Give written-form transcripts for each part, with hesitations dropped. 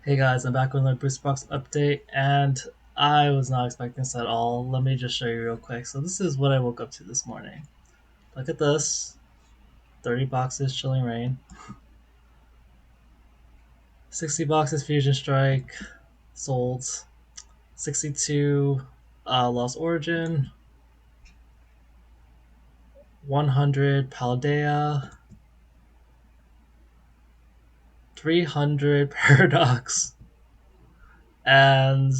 Hey guys, I'm back with another Boost Box update, and I was not expecting this at all. Let me just show you real quick. So this is what I woke up to this morning. Look at this. 30 boxes Chilling Rain. 60 boxes Fusion Strike. Sold. 62 Lost Origin. 100 Paldea. 300 Paradox. And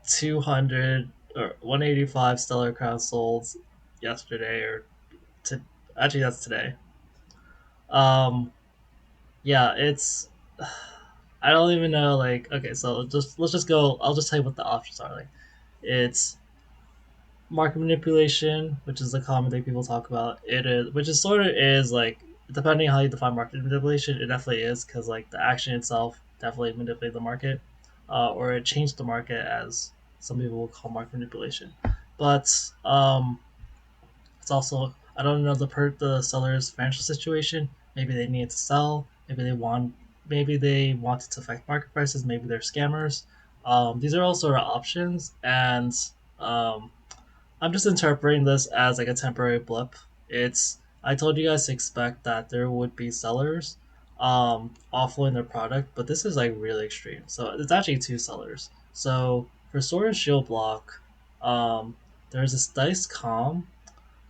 200 or 185 Stellar Crown sold yesterday or to actually that's today. Um, yeah, it's I don't even know. Like, okay, so just let's just go. I'll just tell you what the options are. Like, it's market manipulation, which is the common thing people talk about. It is, which is sort of is like depending on how you define market manipulation, it definitely is because like the action itself definitely manipulated the market, or it changed the market as some people will call market manipulation. But it's also I don't know the seller's financial situation. Maybe they need to sell. Maybe they want it to affect market prices. Maybe they're scammers. These are all sort of options, and um, I'm just interpreting this as like a temporary blip. It's I told you guys to expect that there would be sellers offloading their product, but this is like really extreme. So it's actually two sellers. So for Sword and Shield block, um, there's this Dice Calm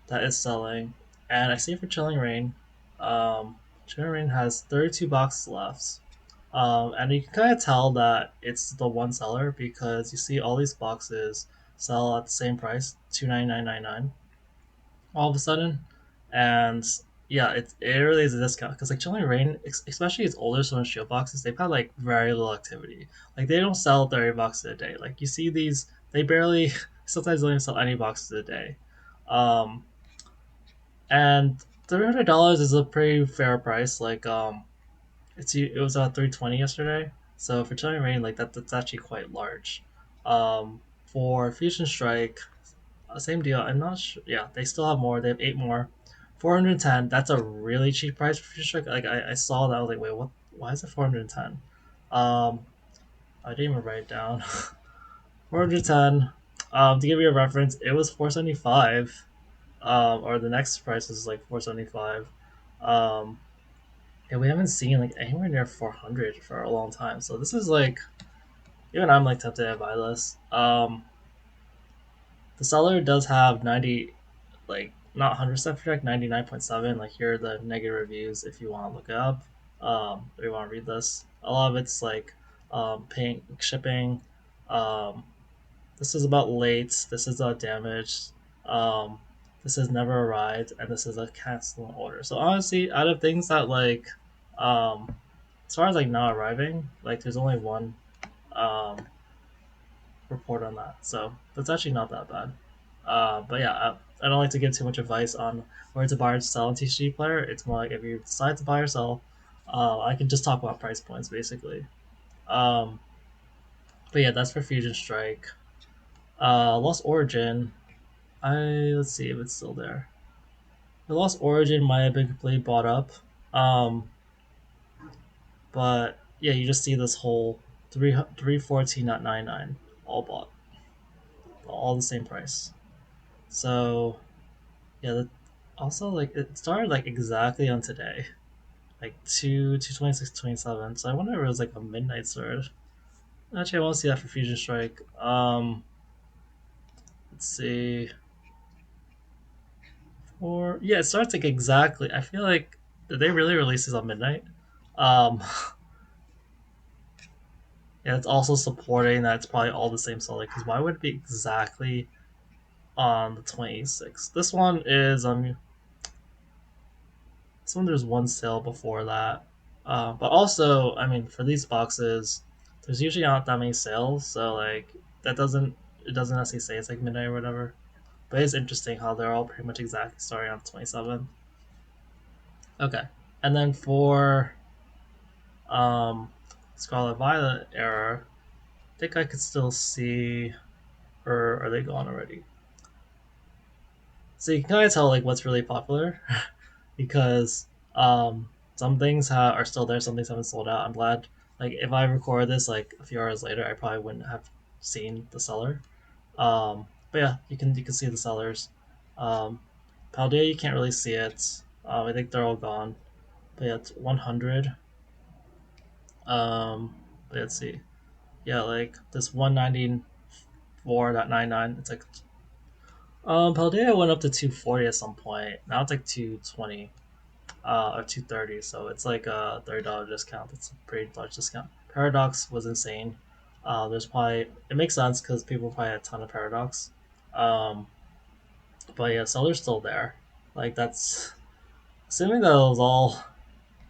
that is selling, and I see for Chilling Rain, Chilling Rain has 32 boxes left. And you can kind of tell that it's the one seller because you see all these boxes sell at the same price, 299.99, all of a sudden, and yeah, it really is a discount because like Chilling Rain, especially its older Sword and Shield boxes, they've had like very little activity. Like they don't sell 30 boxes a day. Like you see these, they barely sometimes don't even sell any boxes a day. Um, and $300 is a pretty fair price. Like it was 320 yesterday. So for Chilling Rain, like that's actually quite large. For Fusion Strike, same deal. I'm not sure. Yeah, they still have more. They have eight more. 410. That's a really cheap price for Fusion Strike. Like I saw that. I was like, wait, what? Why is it 410? Um, I didn't even write it down. 410. To give you a reference, it was 475. Or the next price is like 475. Um, yeah, we haven't seen like anywhere near 400 for a long time. So this is like even I'm like tempted to buy this. The seller does have 90, like not 100% correct, 99.7. Like here are the negative reviews if you want to look it up. If you want to read this, a lot of it's like paying shipping. Um, this is about late. This is damaged. Um, this has never arrived, and this is a canceling order. So honestly, out of things that like, um, as far as like not arriving, like there's only one um, report on that. So that's actually not that bad. But yeah, I don't like to give too much advice on where to buy or sell in TCG Player. It's more like if you decide to buy or sell, I can just talk about price points basically. Um, but yeah, that's for Fusion Strike. Lost Origin. Let's see if it's still there. The Lost Origin might have been completely bought up. Um, but yeah, you just see this whole 314.99 all bought, all the same price. So yeah, also like it started like exactly on today, like 2/26/27. So I wonder if it was like a midnight surge. Actually, I want to see that for Fusion Strike. Let's see. Or yeah, it starts like exactly. I feel like did they really release this on midnight? Um, yeah, it's also supporting that it's probably all the same seller. Because why would it be exactly on the 26th? This one there's one sale before that. But also, I mean, for these boxes, there's usually not that many sales, so like that doesn't it doesn't necessarily say it's like midnight or whatever. But it's interesting how they're all pretty much exactly starting on the 27th. Okay, and then for um, Scarlet Violet era, I think I could still see, or are they gone already? So you can kind of tell like what's really popular because some things are still there, some things haven't sold out. I'm glad Like if I record this like a few hours later, I probably wouldn't have seen the seller. But yeah, you can see the sellers. Um, Paldea, you can't really see it. I think they're all gone. But yeah, it's 100. Let's see. Yeah, like this 194.99. It's like Paldea went up to 240 at some point. Now it's like 220 or 230. So it's like a $30 discount. It's a pretty large discount. Paradox was insane. There's probably it makes sense because people probably had a ton of Paradox. Um, but yeah, seller's still there. Like that's assuming that it was all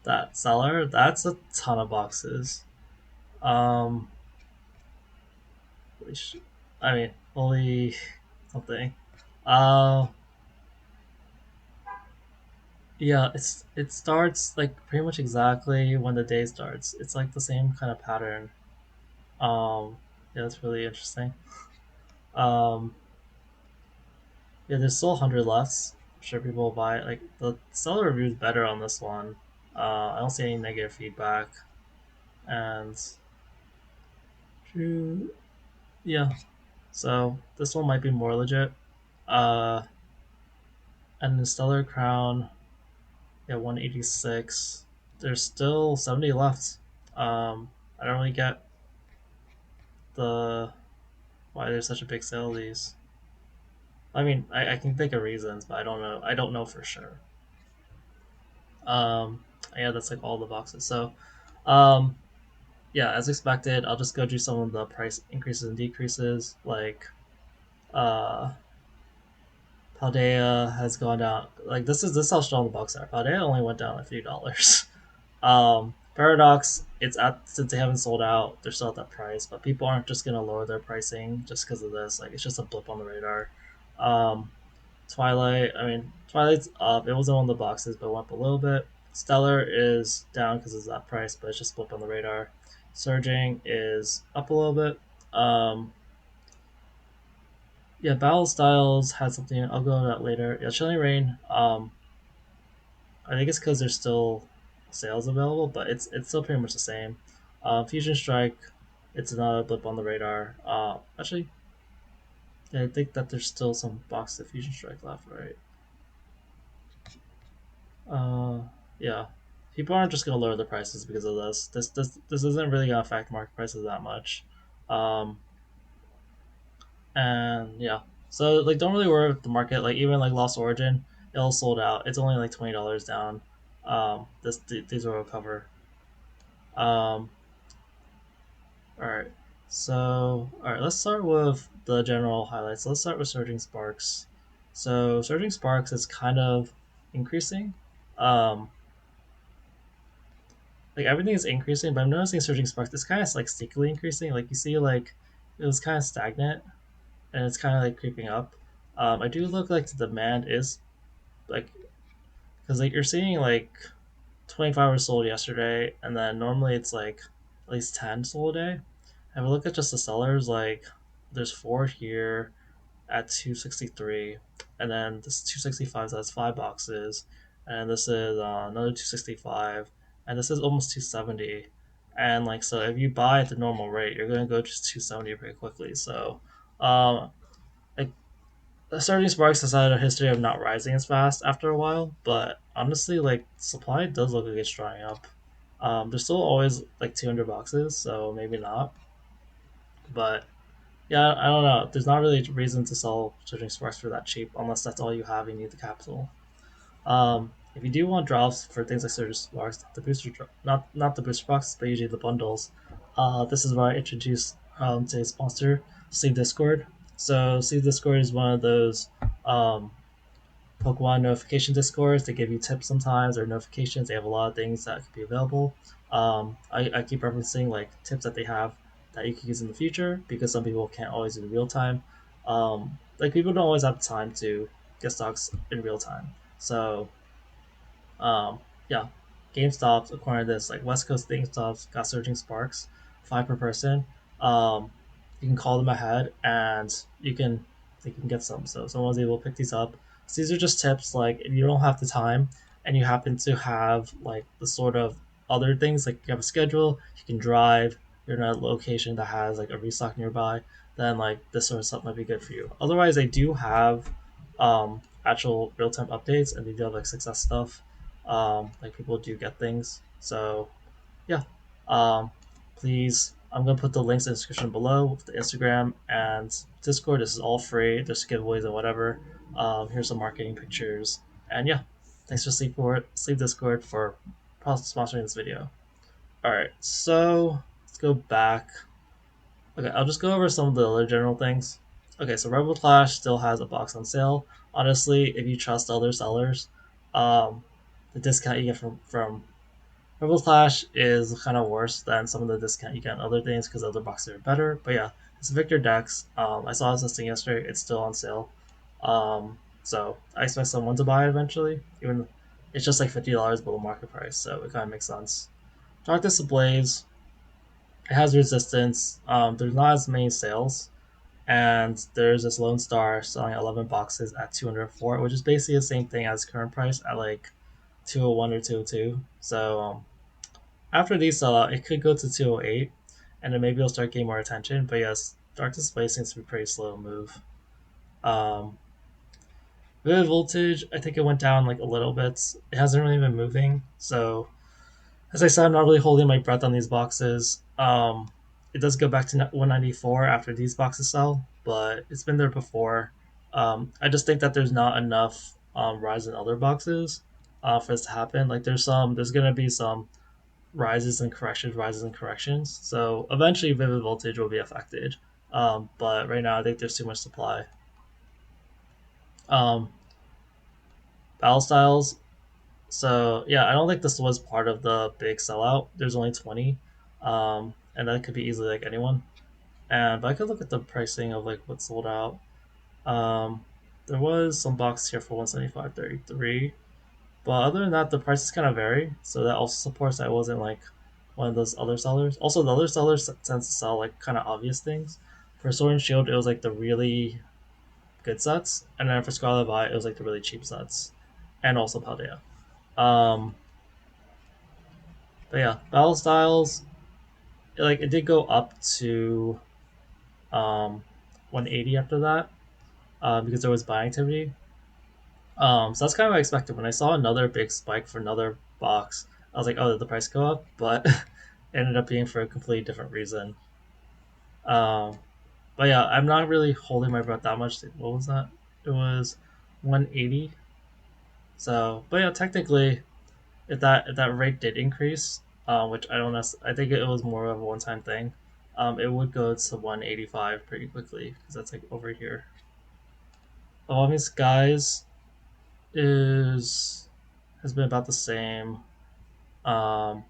that seller. That's a ton of boxes. Um, which I mean, holy something. Uh, yeah, it starts like pretty much exactly when the day starts. It's like the same kind of pattern. Yeah, that's really interesting. Um, yeah, there's still 100 left. I'm sure people will buy it. Like the seller review is better on this one. I don't see any negative feedback, and yeah, so this one might be more legit. Uh, and the Stellar Crown, yeah, 186. There's still 70 left. I don't really get the why there's such a big sale of these. I mean, I can think of reasons, but I don't know. I don't know for sure. Yeah, that's like all the boxes. So, um, yeah, as expected, I'll just go through some of the price increases and decreases. Like, uh, Paldea has gone down. Like this is how strong the box are. Paldea only went down a few dollars. Paradox, it's at since they haven't sold out, they're still at that price, but people aren't just gonna lower their pricing just because of this. Like it's just a blip on the radar. Um, Twilight, I mean, Twilight's up. It wasn't on the boxes, but went up a little bit. Stellar is down because it's that price, but it's just blip on the radar. Surging is up a little bit. Um, yeah, Battle Styles had something. I'll go over that later. Yeah, Chilling Rain. I think it's because there's still sales available, but it's still pretty much the same. Fusion Strike, it's another blip on the radar. Actually, yeah, I think that there's still some boxes of Fusion Strike left, right? Uh, yeah. People aren't just gonna lower the prices because of this. This isn't really gonna affect market prices that much. Um, and yeah, so like don't really worry with the market. Like even like Lost Origin, it all sold out. It's only like $20 down. These will recover. Um, all right. So all right, let's start with the general highlights. Let's start with Surging Sparks. So Surging Sparks is kind of increasing. Um, like everything is increasing, but I'm noticing Surging Sparks. It's kind of like stickily increasing. Like you see, like it was kind of stagnant, and it's kind of like creeping up. I do look like the demand is like because like you're seeing like 25 hours sold yesterday, and then normally it's like at least 10 sold a day. Have a look at just the sellers. Like there's four here at 263, and then this 265 has five boxes, and this is another 265, and this is almost 270. And like so, if you buy at the normal rate, you're gonna go just 270 pretty quickly. So, um, like Starting Sparks has had a history of not rising as fast after a while, but honestly, like supply does look like it's drying up. There's still always like 200 boxes, so maybe not. But yeah, I don't know. There's not really a reason to sell Surging Sparks for that cheap unless that's all you have. You need the capital. If you do want drops for things like Surging Sparks, not the booster boxes, but usually the bundles. This is where I introduce today's sponsor, Sleeve Discord. So Sleeve Discord is one of those um, Pokemon notification discords. They give you tips sometimes or notifications. They have a lot of things that could be available. I keep referencing like tips that they have that you can use in the future because some people can't always do real time. Like people don't always have time to get stocks in real time. So yeah, GameStop's according to this, like West Coast GameStop's got Surging Sparks, five per person. Um, you can call them ahead, and you can get some. So someone's able to pick these up. So these are just tips. Like if you don't have the time, and you happen to have like the sort of other things, like you have a schedule, you can drive, you're in a location that has like a restock nearby, then like this sort of stuff might be good for you. Otherwise, I do have actual real time updates, and they do have like success stuff. Like people do get things, so yeah. Um, Please, I'm gonna put the links in the description below with the Instagram and Discord. This is all free. There's giveaways and whatever. Here's some marketing pictures, and yeah, thanks for Sleep Discord for sponsoring this video. All right, so let's go back. Okay, I'll just go over some of the other general things. Okay, so Rebel Clash still has a box on sale. Honestly, if you trust other sellers, um, the discount you get from Rebel Clash is kind of worse than some of the discount you get on other things because other boxes are better. But yeah, it's Victor Dex. I saw this listing yesterday. It's still on sale. So I expect someone to buy it eventually. Even it's just like $50 below market price, so it kind of makes sense. Darkness Ablaze. It has resistance. There's not as many sales, and there's this Lone Star selling 11 boxes at 204, which is basically the same thing as current price at like 201 or 202. So after these sell out, it could go to 208, and then maybe it'll start getting more attention. But yes, Dark Display seems to be pretty slow move. Um, Vivid Voltage, I think it went down like a little bit. It hasn't really been moving. So as I said, I'm not really holding my breath on these boxes. It does go back to 194 after these boxes sell, but it's been there before. I just think that there's not enough rise in other boxes for this to happen. Like there's gonna be some rises and corrections. So eventually, Vivid Voltage will be affected. But right now, I think there's too much supply. Um, Battle Styles. So yeah, I don't think this was part of the big sellout. There's only 20, and that could be easily like anyone. And but I could look at the pricing of like what sold out. Um, there was some box here for 175.33. But other than that, the prices kind of vary, so that also supports that it wasn't like one of those other sellers. Also, the other sellers tends to sell like kind of obvious things. For Sword and Shield, it was like the really good sets, and then for Scarlet Violet, it was like the really cheap sets, and also Paldea. Um, but yeah, Battle Styles, like it did go up to um 180 after that, because there was buying activity. So that's kind of what I expected. When I saw another big spike for another box, I was like, oh, did the price go up? But it ended up being for a completely different reason. Um, but yeah, I'm not really holding my breath that much. What was that? It was 180. So, but yeah, technically, if that rate did increase, which I don't know, I think it was more of a one-time thing. It would go to 185 pretty quickly because that's like over here. Evolving Skies is has been about the same. Um,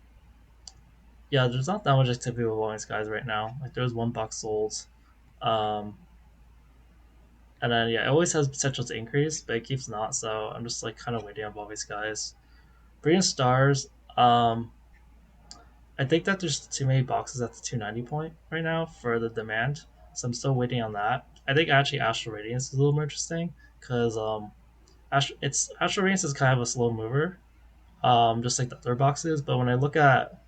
yeah, there's not that much activity with Evolving Skies right now. Like there was one box sold, um, and then yeah, it always has potential to increase, but it keeps not. So I'm just like kind of waiting on Evolving Skies. Brilliant Stars. Um, I think that there's too many boxes at the 290 point right now for the demand, so I'm still waiting on that. I think actually Astral Radiance is a little more interesting because Astral Radiance is kind of a slow mover, just like the third boxes. But when I look at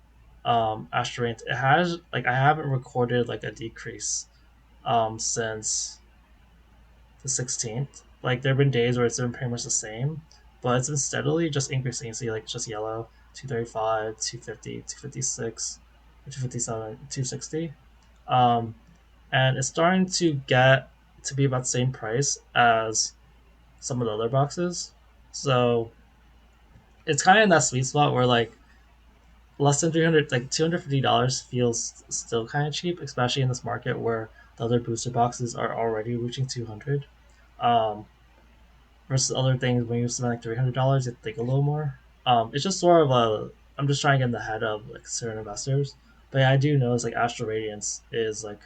Astral Radiance, it has like I haven't recorded like a decrease since the 16th. Like there have been days where it's been pretty much the same, but it's been steadily just increasing. You see, like just yellow, 235, 250, 256, 257, 260. Um, and it's starting to get to be about the same price as some of the other boxes. So it's kind of in that sweet spot where like less than 300, like $250 feels still kind of cheap, especially in this market where the other booster boxes are already reaching 200. Um, versus other things when you spend like $300, you think a little more. It's just sort of a. I'm just trying to get in the head of like certain investors, but yeah, I do notice like Astral Radiance is like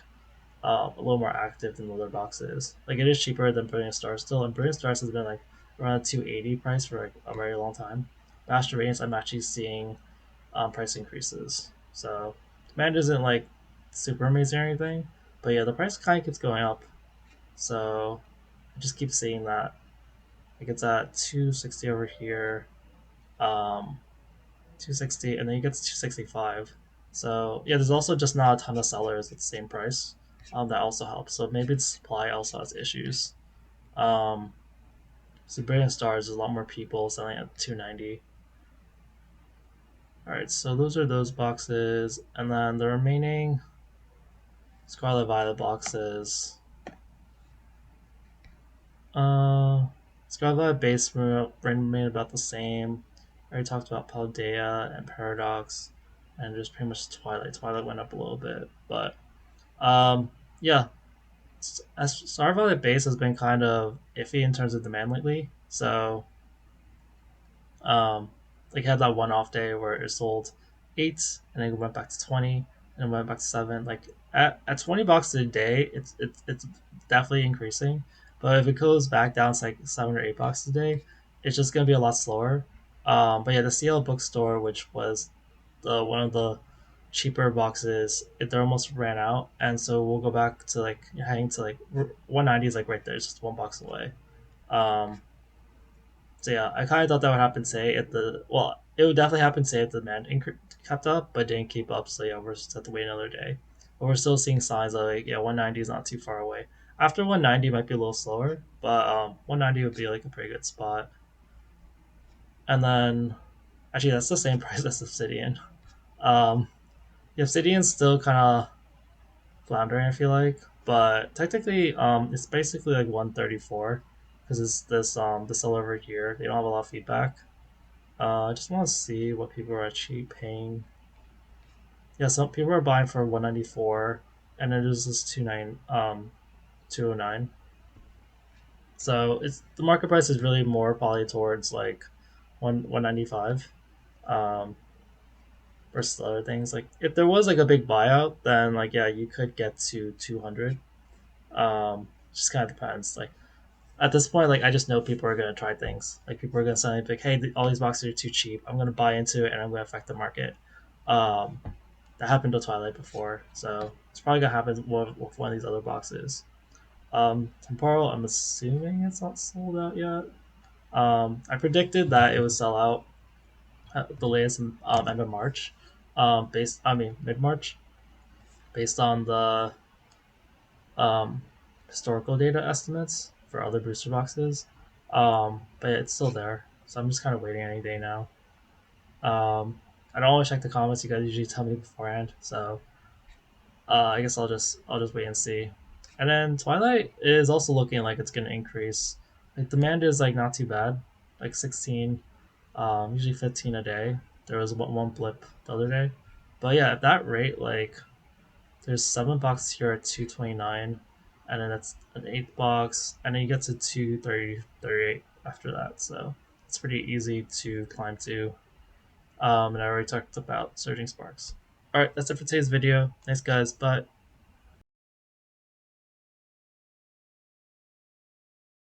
a little more active than the other boxes. Like it is cheaper than Brilliant Stars still, and Brilliant Stars has been like around a 280 price for like a very long time. But Astral Radiance, I'm actually seeing price increases. So demand isn't like super amazing or anything, but yeah, the price kind of keeps going up. So I just keep seeing that. Like it's at 260 over here. Um, 260, and then you get to 265. So yeah, there's also just not a ton of sellers at the same price. That also helps. So maybe the supply also has issues. Um, so Brilliant Stars, there's a lot more people selling at 290. All right, so those are those boxes, and then the remaining Scarlet Violet boxes. Uh, Scarlet Violet base remained about the same. I already talked about Paldea and Paradox, and just pretty much Twilight. Twilight went up a little bit, but yeah, Star Violet base has been kind of iffy in terms of demand lately. So like had that one off day where it sold 8 and then it went back to 20 and it went back to 7. Like at 20 bucks a day, it's definitely increasing. But if it goes back down to like 7 or 8 bucks a day, it's just gonna be a lot slower. But yeah, the CL bookstore, which was the one of the cheaper boxes, they almost ran out, and so we'll go back to like heading to like 190 is like right there, it's just 1 box away. Um, so yeah, I kind of thought that would happen. Say if the well, it would definitely happen. Say if the demand kept up, but didn't keep up. So yeah, we're just have to wait another day. But we're still seeing signs of like 190 is not too far away. After 190 might be a little slower, but 190 would be like a pretty good spot. And then actually that's the same price as Obsidian. Um, the Obsidian's still kind of floundering. I feel like, but technically it's basically like 134 because it's this all over here. They don't have a lot of feedback. I just want to see what people are actually paying. Yeah, some people are buying for 194, and it is this 209. So it's the market price is really more probably towards like 195, versus other things. Like if there was like a big buyout, then like yeah, you could get to 200. Just kind of depends. Like at this point, like I just know people are gonna try things. Like people are gonna say like, hey, all these boxes are too cheap. I'm gonna buy into it and I'm gonna affect the market. Um, that happened to Twilight before, so it's probably gonna happen with one of these other boxes. Temporal, I'm assuming it's not sold out yet. I predicted that it would sell out at the latest end of March, mid March, based on the um, historical data estimates for other booster boxes. But it's still there, so I'm just kind of waiting any day now. I don't always check the comments. You guys usually tell me beforehand, so I guess I'll just wait and see. And then Twilight is also looking like it's gonna increase. Like demand is like not too bad, like 16, usually 15 a day. There was one blip the other day, but yeah, at that rate, like there's 7 boxes here at 229, and then that's an 8 box, and then you get to 230 38 after that. So it's pretty easy to climb to. And I already talked about Surging Sparks. All right, that's it for today's video. Thanks, guys. Bye.